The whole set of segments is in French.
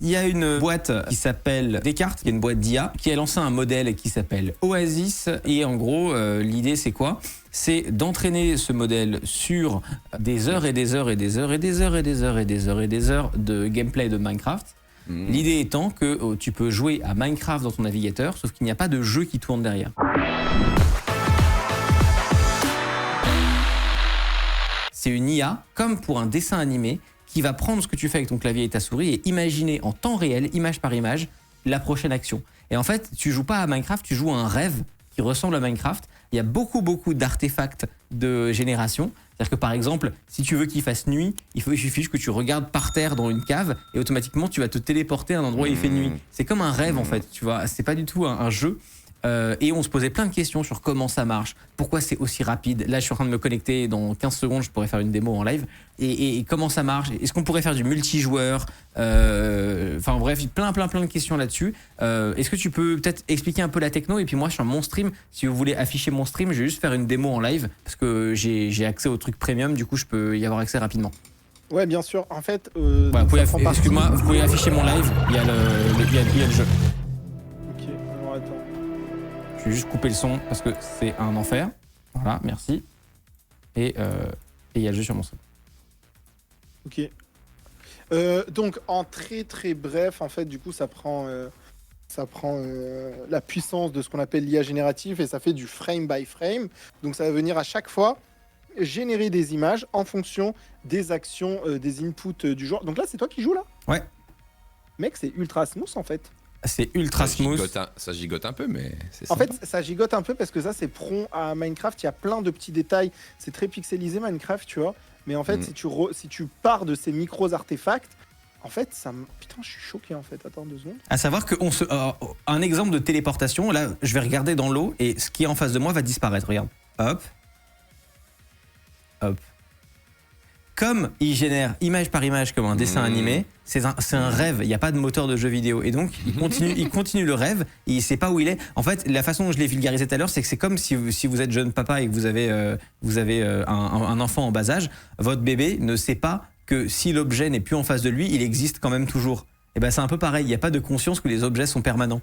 Il y a une boîte qui s'appelle Descartes, qui est une boîte d'IA, qui a lancé un modèle qui s'appelle Oasis. Et en gros, l'idée c'est quoi? C'est d'entraîner ce modèle sur des heures et des heures et des heures et des heures et des heures et des heures et des heures de gameplay de Minecraft. L'idée étant que tu peux jouer à Minecraft dans ton navigateur, sauf qu'il n'y a pas de jeu qui tourne derrière. C'est une IA, comme pour un dessin animé, qui va prendre ce que tu fais avec ton clavier et ta souris et imaginer en temps réel, image par image, la prochaine action. Et en fait, tu joues pas à Minecraft, tu joues à un rêve qui ressemble à Minecraft. Il y a beaucoup d'artefacts de génération. C'est-à-dire que par exemple, si tu veux qu'il fasse nuit, il suffit que tu regardes par terre dans une cave et automatiquement tu vas te téléporter à un endroit où il fait nuit. C'est comme un rêve en fait, tu vois. C'est pas du tout un jeu. Et on se posait plein de questions sur comment ça marche, pourquoi c'est aussi rapide. Là, je suis en train de me connecter, dans 15 secondes, je pourrais faire une démo en live. Et comment ça marche? Est-ce qu'on pourrait faire du multijoueur? Enfin bref, plein de questions là-dessus. Est-ce que tu peux peut-être expliquer un peu la techno? Et puis moi, sur mon stream, si vous voulez afficher mon stream, je vais juste faire une démo en live parce que j'ai accès au truc premium, du coup, je peux y avoir accès rapidement. Ouais, bien sûr. En fait, voilà, excuse-moi, vous pouvez afficher mon live, il y a le jeu. Ok, alors attends. Je vais juste couper le son parce que c'est un enfer. Voilà, merci. Et il y a le jeu sur mon stream. Ok. Donc en très bref, en fait, du coup, ça prend la puissance de ce qu'on appelle l'IA générative et ça fait du frame by frame. Donc ça va venir à chaque fois générer des images en fonction des actions, des inputs du joueur. Donc là, c'est toi qui joues là? Ouais. Mec, c'est ultra smooth en fait. C'est ultra smooth. Ça gigote un peu, mais c'est En sympa. fait, ça gigote un peu parce que ça, c'est prompt à Minecraft. Il y a plein de petits détails. C'est très pixelisé, Minecraft, tu vois. Mais en fait, si tu pars de ces micros artefacts, en fait, ça me... Putain, je suis choqué, en fait. Attends 2 secondes. À savoir que un exemple de téléportation, là, je vais regarder dans l'eau et ce qui est en face de moi va disparaître. Regarde. Hop. Hop. Comme il génère image par image comme un dessin animé, c'est un rêve, il n'y a pas de moteur de jeu vidéo. Et donc, il continue le rêve, et il ne sait pas où il est. En fait, la façon dont je l'ai vulgarisé tout à l'heure, c'est que c'est comme si vous êtes jeune papa et que vous avez un enfant en bas âge, votre bébé ne sait pas que si l'objet n'est plus en face de lui, il existe quand même toujours. Et ben c'est un peu pareil, il n'y a pas de conscience que les objets sont permanents.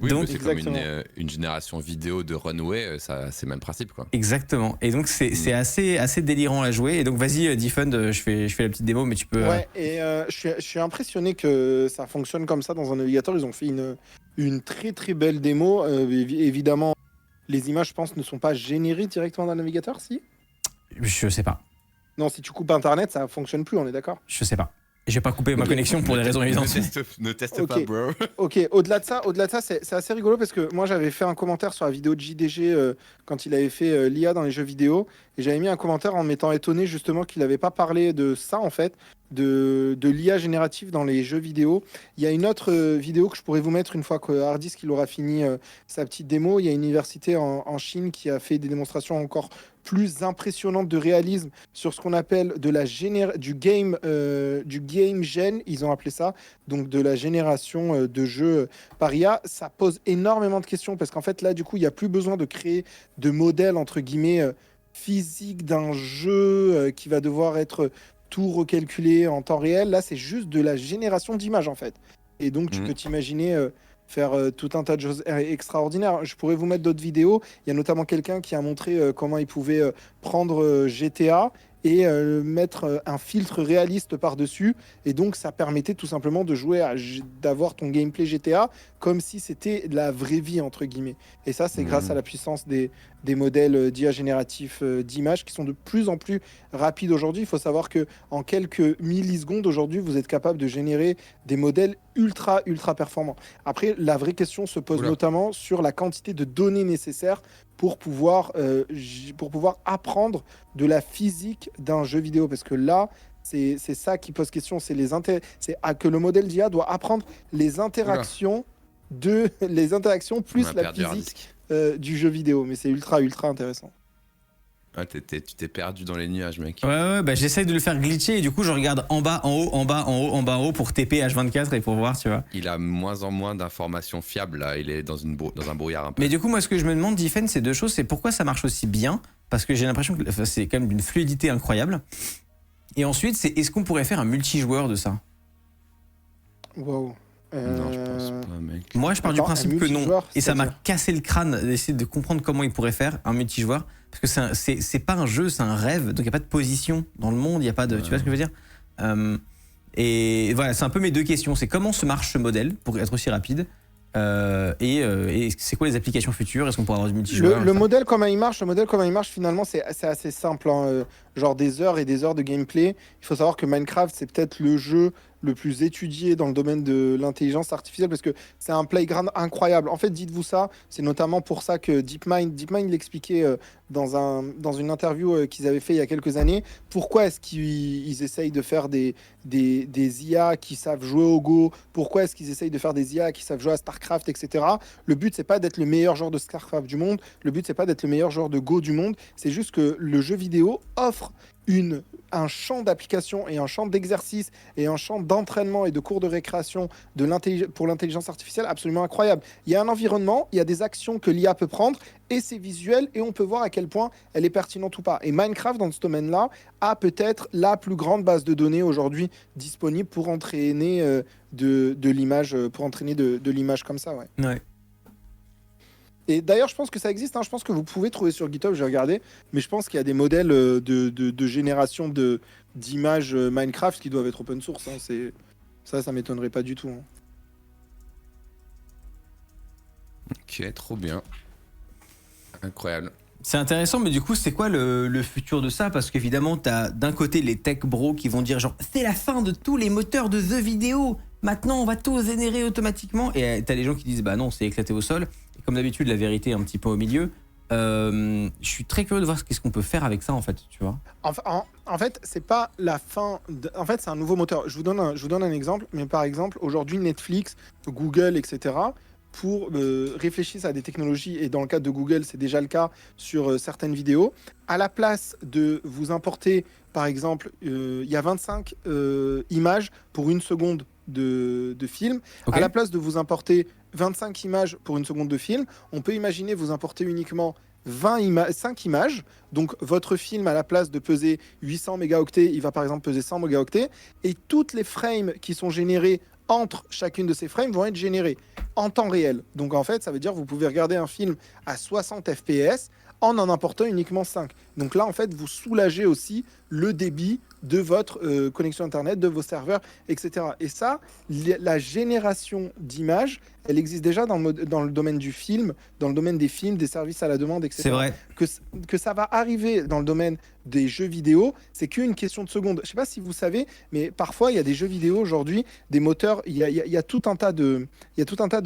Oui, donc, c'est comme une génération vidéo de Runway, c'est le même principe, quoi. Exactement. Et donc c'est assez délirant à jouer. Et donc vas-y, Defund, je fais la petite démo, mais tu peux. Ouais, et je suis impressionné que ça fonctionne comme ça dans un navigateur. Ils ont fait une très belle démo. Évidemment, les images, je pense, ne sont pas générées directement dans le navigateur, si? Je sais pas. Non, si tu coupes Internet, ça fonctionne plus, on est d'accord? Je sais pas. J'ai pas coupé ma connexion pour des raisons évidentes. Ne teste pas, bro. Ok, au-delà de ça, c'est assez rigolo parce que moi j'avais fait un commentaire sur la vidéo de JDG quand il avait fait l'IA dans les jeux vidéo et j'avais mis un commentaire en m'étant étonné justement qu'il n'avait pas parlé de ça en fait, de l'IA générative dans les jeux vidéo. Il y a une autre vidéo que je pourrais vous mettre une fois que Hardisk il aura fini sa petite démo. Il y a une université en Chine qui a fait des démonstrations encore plus impressionnante de réalisme sur ce qu'on appelle du game gen, ils ont appelé ça, donc de la génération de jeux par IA. Ça pose énormément de questions parce qu'en fait là du coup il n'y a plus besoin de créer de modèles entre guillemets physiques d'un jeu qui va devoir être tout recalculé en temps réel. Là c'est juste de la génération d'images en fait, et donc tu peux t'imaginer faire tout un tas de choses extraordinaires. Je pourrais vous mettre d'autres vidéos. Il y a notamment quelqu'un qui a montré comment il pouvait prendre GTA et mettre un filtre réaliste par-dessus. Et donc, ça permettait tout simplement de jouer, d'avoir ton gameplay GTA comme si c'était la vraie vie, entre guillemets. Et ça, c'est grâce à la puissance des modèles d'IA génératifs d'images qui sont de plus en plus rapides aujourd'hui. Il faut savoir qu'en quelques millisecondes, aujourd'hui, vous êtes capable de générer des modèles ultra performants. Après, la vraie question se pose notamment sur la quantité de données nécessaires pour pouvoir apprendre de la physique d'un jeu vidéo. Parce que là, c'est ça qui pose question. C'est que le modèle d'IA doit apprendre les interactions plus la physique du jeu vidéo. Mais c'est ultra intéressant. Ah, tu t'es perdu dans les nuages, mec. Ouais, bah j'essaye de le faire glitcher et du coup je regarde en bas, en haut, en bas, en haut, en bas, en haut pour TP H24 et pour voir, tu vois. Il a moins en moins d'informations fiables, là. Il est dans un brouillard un peu. Mais du coup, moi, ce que je me demande, Diffen, c'est deux choses. C'est pourquoi ça marche aussi bien, parce que j'ai l'impression que c'est quand même d'une fluidité incroyable. Et ensuite, c'est est-ce qu'on pourrait faire un multijoueur de ça? Wow. Non, je pense pas, mec. Moi, je pars du Attends, principe un que non. multijoueur, Et ça m'a c'est-à-dire cassé le crâne d'essayer de comprendre comment ils pourraient faire un multijoueur. Parce que c'est pas un jeu, c'est un rêve. Donc il n'y a pas de position dans le monde, il y a pas de. Tu vois ce que je veux dire? Et voilà, c'est un peu mes deux questions. C'est comment se marche ce modèle pour être aussi rapide? Et c'est quoi les applications futures? Est-ce qu'on pourra avoir du multijoueur? Le modèle comment il marche, finalement c'est assez simple, hein. Genre des heures et des heures de gameplay. Il faut savoir que Minecraft c'est peut-être le jeu le plus étudié dans le domaine de l'intelligence artificielle parce que c'est un playground incroyable. En fait, dites-vous ça, c'est notamment pour ça que DeepMind l'expliquait dans une interview qu'ils avaient fait il y a quelques années. Pourquoi est-ce qu'ils essayent de faire des IA qui savent jouer au Go? Pourquoi est-ce qu'ils essayent de faire des IA qui savent jouer à StarCraft, etc. Le but, c'est pas d'être le meilleur joueur de StarCraft du monde. Le but, c'est pas d'être le meilleur joueur de Go du monde. C'est juste que le jeu vidéo offre un champ d'application et un champ d'exercice et un champ d'entraînement et de cours de récréation pour l'intelligence artificielle absolument incroyable. Il y a un environnement, il y a des actions que l'IA peut prendre et c'est visuel et on peut voir à quel point elle est pertinente ou pas. Et Minecraft, dans ce domaine-là, a peut-être la plus grande base de données aujourd'hui disponible pour entraîner de l'image, de l'image comme ça. Ouais. Et d'ailleurs, je pense que ça existe, hein. Je pense que vous pouvez trouver sur GitHub, j'ai regardé, mais je pense qu'il y a des modèles de génération d'images Minecraft qui doivent être open source, hein. Ça m'étonnerait pas du tout, hein. Ok, trop bien. Incroyable. C'est intéressant, mais du coup, c'est quoi le futur de ça? Parce qu'évidemment, t'as d'un côté les tech bros qui vont dire genre c'est la fin de tous les moteurs de The Vidéo. Maintenant, on va tout générer automatiquement. Et t'as les gens qui disent bah non, c'est éclaté au sol. Et comme d'habitude, la vérité est un petit peu au milieu. Je suis très curieux de voir qu'est-ce qu'on peut faire avec ça en fait, tu vois. En fait, c'est pas la fin. En fait, c'est un nouveau moteur. Je vous donne un exemple. Mais par exemple, aujourd'hui, Netflix, Google, etc. pour réfléchir à des technologies, et dans le cas de Google, c'est déjà le cas sur certaines vidéos, à la place de vous importer, par exemple, il y a 25 images pour une seconde de film, Ok. à la place de vous importer 25 images pour une seconde de film, on peut imaginer vous importer uniquement 5 images, donc votre film à la place de peser 800 mégaoctets, il va par exemple peser 100 mégaoctets, et toutes les frames qui sont générés entre chacune de ces frames vont être générées en temps réel. Donc en fait, ça veut dire que vous pouvez regarder un film à 60 fps en important uniquement 5. Donc là, en fait, vous soulagez aussi le débit de votre connexion Internet, de vos serveurs, etc. Et ça, la génération d'images, elle existe déjà dans le domaine du film, dans le domaine des films, des services à la demande, etc. C'est vrai. Que ça va arriver dans le domaine des jeux vidéo, c'est qu'une question de secondes. Je ne sais pas si vous savez, mais parfois, il y a des jeux vidéo aujourd'hui, des moteurs, il y a tout un tas de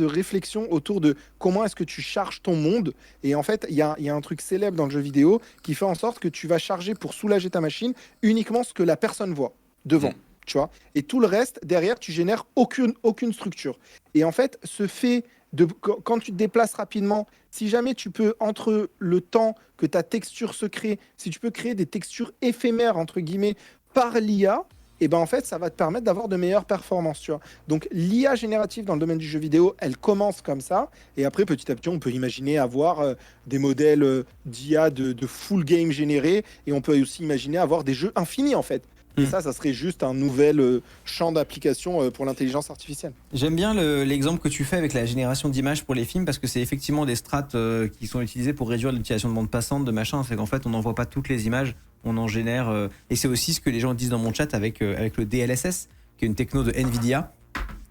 réflexions autour de comment est-ce que tu charges ton monde. Et en fait, il y a un truc célèbre dans le jeu vidéo qui fait en sorte que tu vas charger pour soulager ta machine uniquement ce que la personne voit devant. Tu vois, et tout le reste, derrière, tu génères aucune structure. Et en fait, ce fait de quand tu te déplaces rapidement, si jamais tu peux, entre le temps que ta texture se crée, si tu peux créer des textures éphémères, entre guillemets, par l'IA, et ben en fait, ça va te permettre d'avoir de meilleures performances, tu vois. Donc, l'IA générative dans le domaine du jeu vidéo, elle commence comme ça. Et après, petit à petit, on peut imaginer avoir des modèles d'IA de full game générés. Et on peut aussi imaginer avoir des jeux infinis, en fait. Et ça serait juste un nouvel champ d'application pour l'intelligence artificielle. J'aime bien l'exemple que tu fais avec la génération d'images pour les films parce que c'est effectivement des strates qui sont utilisées pour réduire l'utilisation de bande passante, de machin. C'est qu'en fait, on n'envoie pas toutes les images, on en génère. Et c'est aussi ce que les gens disent dans mon chat avec le DLSS, qui est une techno de Nvidia,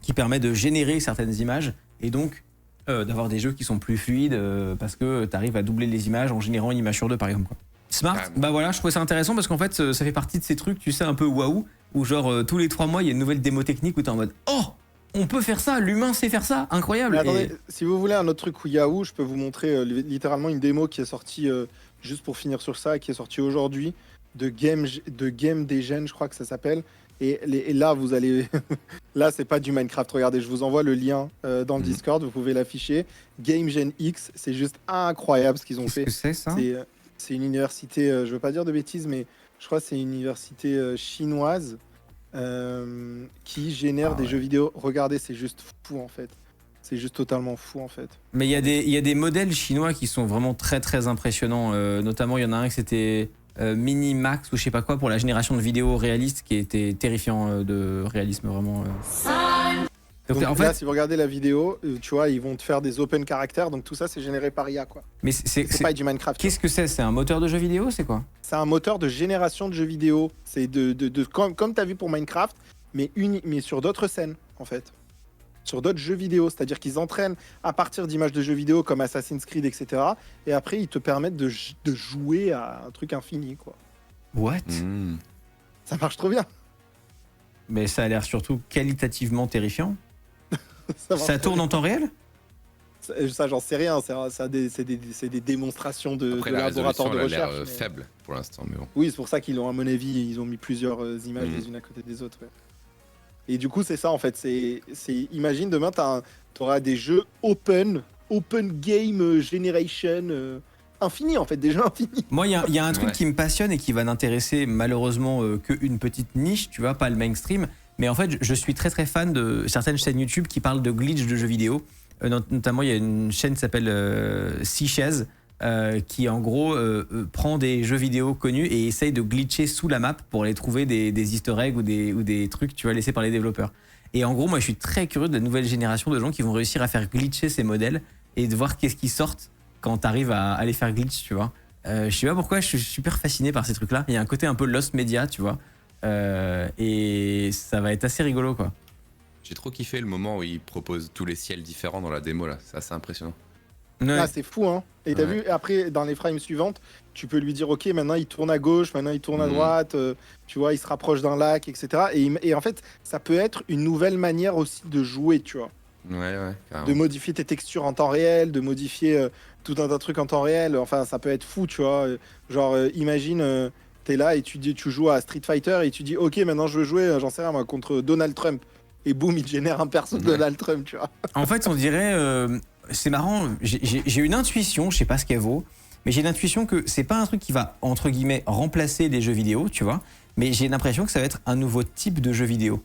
qui permet de générer certaines images et donc d'avoir des jeux qui sont plus fluides parce que tu arrives à doubler les images en générant une image sur deux, par exemple, quoi. Smart, bah voilà, je trouvais ça intéressant parce qu'en fait, ça fait partie de ces trucs, tu sais, un peu waouh, où genre tous les 3 mois, il y a une nouvelle démo technique où t'es en mode oh, on peut faire ça, l'humain sait faire ça, incroyable. Mais attendez, si vous voulez un autre truc Yahoo, je peux vous montrer littéralement une démo qui est sortie, juste pour finir sur ça, qui est sortie aujourd'hui, de Game des Gènes, je crois que ça s'appelle. Et là, vous allez. Là, c'est pas du Minecraft. Regardez, je vous envoie le lien dans le Discord, vous pouvez l'afficher. Game Gen X, c'est juste incroyable ce qu'ils ont fait. Qu'est-ce que c'est ça ? C'est une université, je veux pas dire de bêtises, mais je crois que c'est une université chinoise qui génère des jeux vidéo. Regardez, c'est juste fou en fait. C'est juste totalement fou en fait. Mais il y a des modèles chinois qui sont vraiment très très impressionnants. Notamment, il y en a un qui c'était Minimax ou je sais pas quoi pour la génération de vidéos réalistes qui était terrifiant de réalisme vraiment. Donc en là, fait, si vous regardez la vidéo, tu vois, ils vont te faire des open caractères, donc tout ça, c'est généré par IA, quoi. mais C'est pas du Minecraft. qu'est-ce que c'est? C'est un moteur de jeu vidéo, c'est quoi? C'est un moteur de génération de jeux vidéo. C'est comme tu as vu pour Minecraft, mais sur d'autres scènes, en fait. Sur d'autres jeux vidéo. C'est-à-dire qu'ils entraînent à partir d'images de jeux vidéo comme Assassin's Creed, etc. Et après, ils te permettent de jouer à un truc infini, quoi. What? Ça marche trop bien. Mais ça a l'air surtout qualitativement terrifiant. marche Ça trop tourne bien. en temps réel? Ça, j'en sais rien. C'est des démonstrations de Après, la laboratoire résolution de elle a recherche. l'air mais- faible pour l'instant, mais bon. Oui, c'est pour ça qu'ils ont, à mon avis, ils ont mis plusieurs images les unes à côté des autres. Ouais. Et du coup, c'est ça en fait. Imagine demain, t'auras des jeux open game generation infini en fait, des jeux infinis. Moi, il y a un truc Ouais. qui me passionne et qui va n'intéresser malheureusement qu'une petite niche, tu vois, pas le mainstream. Mais en fait, je suis très très fan de certaines chaînes YouTube qui parlent de glitch de jeux vidéo. Notamment, il y a une chaîne qui s'appelle Seashaz qui en gros prend des jeux vidéo connus et essaye de glitcher sous la map pour aller trouver des easter eggs ou des trucs, tu vois, laissés par les développeurs. Et en gros, moi, je suis très curieux de la nouvelle génération de gens qui vont réussir à faire glitcher ces modèles et de voir qu'est-ce qui sortent quand t'arrives à les faire glitch, tu vois. Je sais pas pourquoi, je suis super fasciné par ces trucs-là. Il y a un côté un peu lost media, tu vois. Et ça va être assez rigolo, quoi. J'ai trop kiffé le moment où ils proposent tous les ciels différents dans la démo là, c'est assez impressionnant. Ouais. Ah, c'est fou, hein. Et t'as Ouais. vu, après, dans les frames suivantes, tu peux lui dire, ok, maintenant il tourne à gauche, maintenant il tourne à droite, tu vois, il se rapproche d'un lac, etc. Et en fait, ça peut être une nouvelle manière aussi de jouer, tu vois. Ouais, carrément. De modifier tes textures en temps réel, de modifier tout un tas de trucs en temps réel. Enfin, ça peut être fou, tu vois. Genre, imagine, t'es là et tu joues à Street Fighter et tu dis, ok, maintenant je veux jouer, j'en sais rien, moi, contre Donald Trump. Et boum, il te génère un perso de Ouais. Donald Trump, tu vois. En fait, on dirait, c'est marrant, j'ai une intuition, je sais pas ce qu'elle vaut, mais j'ai l'intuition que c'est pas un truc qui va, entre guillemets, remplacer les jeux vidéo, tu vois, mais j'ai l'impression que ça va être un nouveau type de jeu vidéo.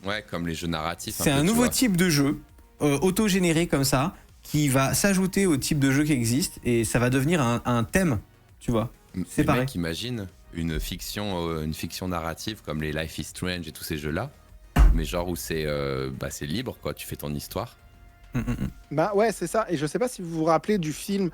Ouais, comme les jeux narratifs. C'est peu, un tu nouveau vois. type de jeu, auto-généré comme ça, qui va s'ajouter au type de jeu qui existe, et ça va devenir un thème, tu vois. C'est Mais pareil. mec, imagine une fiction narrative comme les Life is Strange et tous ces jeux-là, mais genre où c'est libre, quoi. Tu fais ton histoire. Bah ouais, c'est ça. Et je sais pas si vous vous rappelez du film.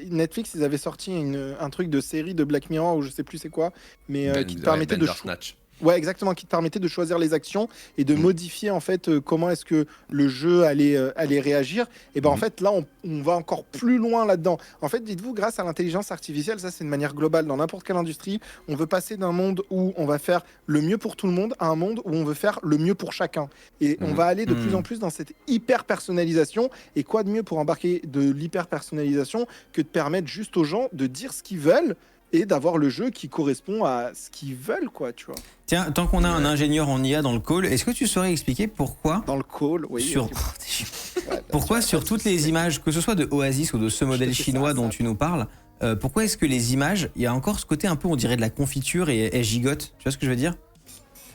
Netflix, ils avaient sorti un truc de série de Black Mirror ou je sais plus c'est quoi, mais qui te permettait de Bandersnatch. Ouais, exactement, qui te permettait de choisir les actions et de modifier en fait comment est-ce que le jeu allait réagir. Et ben en fait là, on va encore plus loin là-dedans. En fait, dites-vous, grâce à l'intelligence artificielle, ça c'est de manière globale dans n'importe quelle industrie, on veut passer d'un monde où on va faire le mieux pour tout le monde à un monde où on veut faire le mieux pour chacun. Et on va aller de plus en plus dans cette hyper personnalisation. Et quoi de mieux pour embarquer de l'hyper personnalisation que de permettre juste aux gens de dire ce qu'ils veulent et d'avoir le jeu qui correspond à ce qu'ils veulent, quoi, tu vois. Tiens, tant qu'on a un ingénieur en IA dans le call, est-ce que tu saurais expliquer pourquoi Dans le call, oui. sur, Ouais, pourquoi sur toutes les images, que ce soit de Oasis ou de ce modèle te fais chinois ça, dont ça. tu nous parles, pourquoi est-ce que les images, il y a encore ce côté un peu, on dirait de la confiture et elles gigotent? Tu vois ce que je veux dire?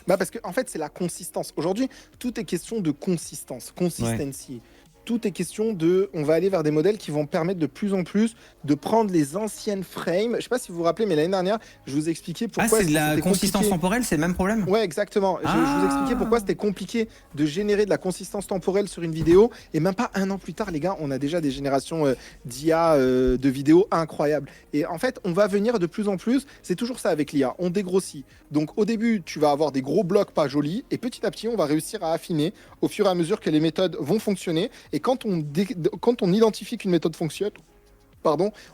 Bah parce que en fait, c'est la consistance. Aujourd'hui, tout est question de consistance, consistency. Tout est question de, on va aller vers des modèles qui vont permettre de plus en plus de prendre les anciennes frames. Je sais pas si vous vous rappelez, mais l'année dernière, je vous expliquais Ah, pourquoi c'est de la c'était consistance compliqué. temporelle, c'est le même problème? Ouais, exactement. Je Ah. vous expliquais pourquoi c'était compliqué de générer de la consistance temporelle sur une vidéo. Et même pas un an plus tard, les gars, on a déjà des générations d'IA de vidéos incroyables. Et en fait, on va venir de plus en plus. C'est toujours ça avec l'IA. On dégrossit. Donc au début, tu vas avoir des gros blocs pas jolis. Et petit à petit, on va réussir à affiner au fur et à mesure que les méthodes vont fonctionner. Et quand on identifie qu'une méthode fonctionne,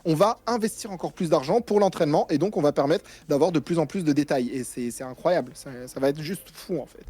on va investir encore plus d'argent pour l'entraînement et donc on va permettre d'avoir de plus en plus de détails. Et c'est incroyable, ça va être juste fou en fait.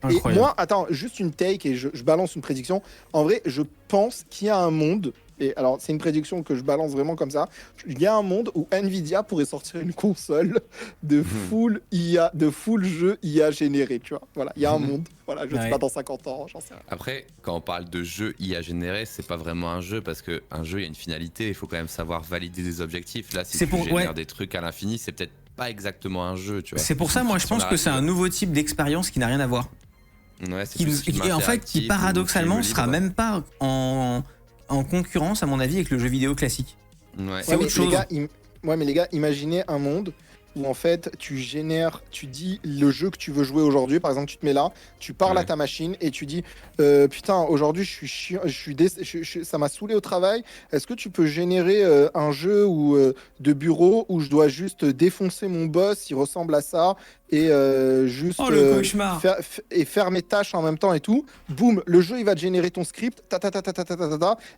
Incroyable. Et moi, attends, juste une take et je balance une prédiction. En vrai, je pense qu'il y a un monde, et alors c'est une prédiction que je balance vraiment comme ça, il y a un monde où Nvidia pourrait sortir une console de full IA, de full jeu IA généré, tu vois. Voilà, il y a un monde, voilà, je sais Ouais. pas dans 50 ans, j'en sais rien. Après, quand on parle de jeu IA généré, c'est pas vraiment un jeu parce que un jeu, il y a une finalité. Il faut quand même savoir valider des objectifs. Là, si C'est tu pour- génères ouais. des trucs à l'infini, c'est peut-être pas exactement un jeu, tu vois. C'est pour ça, moi, je pense que c'est un nouveau type d'expérience qui n'a rien à voir. Ouais, c'est Qui, plus film et en fait, qui interactif ou paradoxalement film sera libre. même pas en concurrence, à mon avis, avec le jeu vidéo classique. Ouais. C'est autre mais chose. Les gars, mais les gars, imaginez un monde où en fait tu génères, tu dis le jeu que tu veux jouer aujourd'hui. Par exemple, tu te mets là, tu parles à Ouais. ta machine et tu dis putain, aujourd'hui je suis chiant, ça m'a saoulé au travail. Est-ce que tu peux générer un jeu de bureau où je dois juste défoncer mon boss, il ressemble à ça, et juste Oh, le cauchemar. faire mes tâches en même temps et tout. Boum, le jeu il va te générer ton script,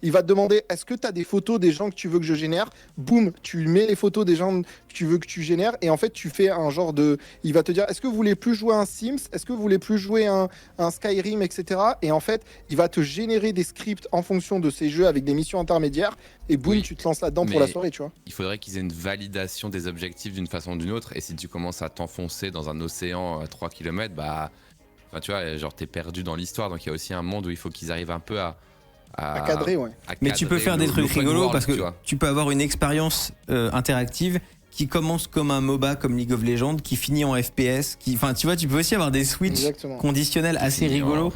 il va te demander est-ce que tu as des photos des gens que tu veux que je génère. Boum, tu mets les photos des gens que tu veux que tu génères et en fait tu fais un genre de, il va te dire est-ce que vous voulez plus jouer un Sims, est-ce que vous voulez plus jouer un Skyrim, etc. Et en fait il va te générer des scripts en fonction de ces jeux avec des missions intermédiaires et boum, Oui, tu te lances là-dedans pour mais la soirée, tu vois. il faudrait qu'ils aient une validation des objectifs d'une façon ou d'une autre. Et si tu commences à t'enfoncer dans un océan à 3 km, bah, enfin, tu vois, genre t'es perdu dans l'histoire. Donc il y a aussi un monde où il faut qu'ils arrivent un peu À cadrer, ouais. Mais tu peux cadrer faire des trucs l'open rigolos world, parce que tu vois. tu peux avoir une expérience interactive qui commence comme un MOBA comme League of Legends, qui finit en FPS, enfin tu vois, tu peux aussi avoir des switches Exactement. conditionnels assez Fini rigolos.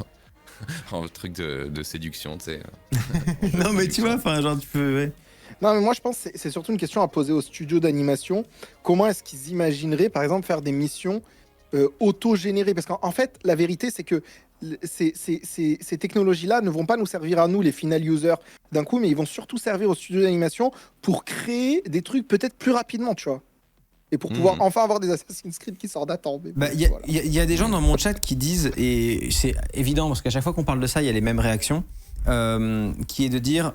En truc de séduction, tu sais. Non mais tu vois, enfin genre tu peux. Ouais. Non, mais moi je pense que c'est surtout une question à poser aux studios d'animation. Comment est-ce qu'ils imagineraient, par exemple, faire des missions auto-générées? Parce qu'en fait, la vérité, c'est que ces technologies-là ne vont pas nous servir à nous, les final users, d'un coup, mais ils vont surtout servir aux studios d'animation pour créer des trucs peut-être plus rapidement, tu vois. Et pour pouvoir enfin avoir des Assassin's Creed qui sortent d'attente. Bah, Voilà. y a des gens dans mon chat qui disent, et c'est évident parce qu'à chaque fois qu'on parle de ça, il y a les mêmes réactions, qui est de dire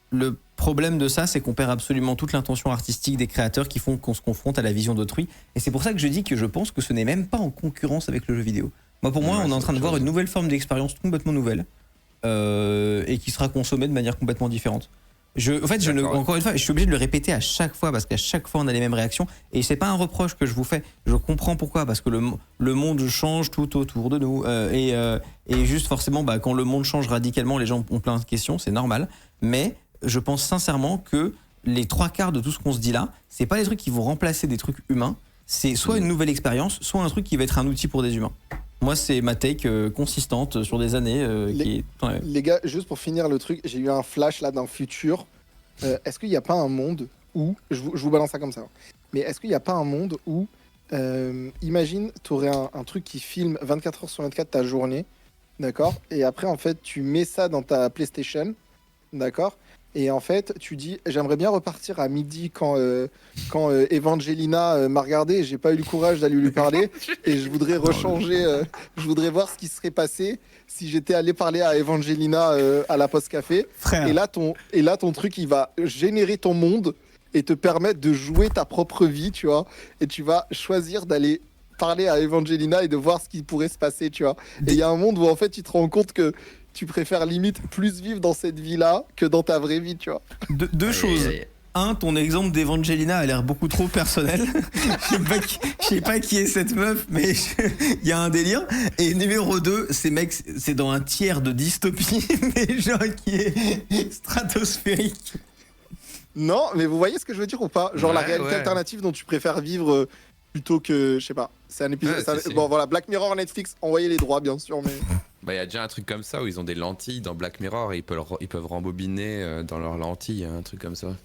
le problème de ça, c'est qu'on perd absolument toute l'intention artistique des créateurs qui font qu'on se confronte à la vision d'autrui. Et c'est pour ça que je dis que je pense que ce n'est même pas en concurrence avec le jeu vidéo. Moi, pour moi, Ouais, on est en c'est train de autre voir chose. une nouvelle forme d'expérience complètement nouvelle et qui sera consommée de manière complètement différente. D'accord, ouais. Encore une fois, je suis obligé de le répéter à chaque fois parce qu'à chaque fois on a les mêmes réactions et c'est pas un reproche que je vous fais. Je comprends pourquoi parce que le monde change tout autour de nous et juste forcément bah, quand le monde change radicalement, les gens ont plein de questions, c'est normal. Mais je pense sincèrement que les trois quarts de tout ce qu'on se dit là, c'est pas des trucs qui vont remplacer des trucs humains. C'est soit une nouvelle expérience, soit un truc qui va être un outil pour des humains. Moi, c'est ma take consistante sur des années. Les gars, juste pour finir le truc, j'ai eu un flash là d'un futur. Est-ce qu'il n'y a pas un monde où, je vous balance ça comme ça, hein, mais est-ce qu'il n'y a pas un monde où, imagine, tu aurais un truc qui filme 24 heures sur 24 ta journée, d'accord? Et après, en fait, tu mets ça dans ta PlayStation, d'accord? Et en fait, tu dis, j'aimerais bien repartir à midi quand Evangelina m'a regardé et j'ai pas eu le courage d'aller lui parler. Et je voudrais rechanger, je voudrais voir ce qui serait passé si j'étais allé parler à Evangelina à la Poste Café. Frère. Et là, ton truc, il va générer ton monde et te permettre de jouer ta propre vie, tu vois. Et tu vas choisir d'aller parler à Evangelina et de voir ce qui pourrait se passer, tu vois. Et il y a un monde où, en fait, tu te rends compte que tu préfères limite plus vivre dans cette vie-là que dans ta vraie vie, tu vois. Deux choses. Un, ton exemple d'Evangelina a l'air beaucoup trop personnel. Je sais pas qui est cette meuf, mais il y a un délire. Et numéro 2, ces mecs, c'est dans un tiers de dystopie, mais genre qui est stratosphérique. Non, mais vous voyez ce que je veux dire ou pas? Genre la Ouais, réalité ouais. alternative dont tu préfères vivre plutôt que, je sais pas. C'est un épisode. Ouais, si. Bon, voilà, Black Mirror, Netflix, envoyez les droits, bien sûr, mais. Bah, il y a déjà un truc comme ça où ils ont des lentilles dans Black Mirror et ils peuvent rembobiner dans leurs lentilles, un truc comme ça.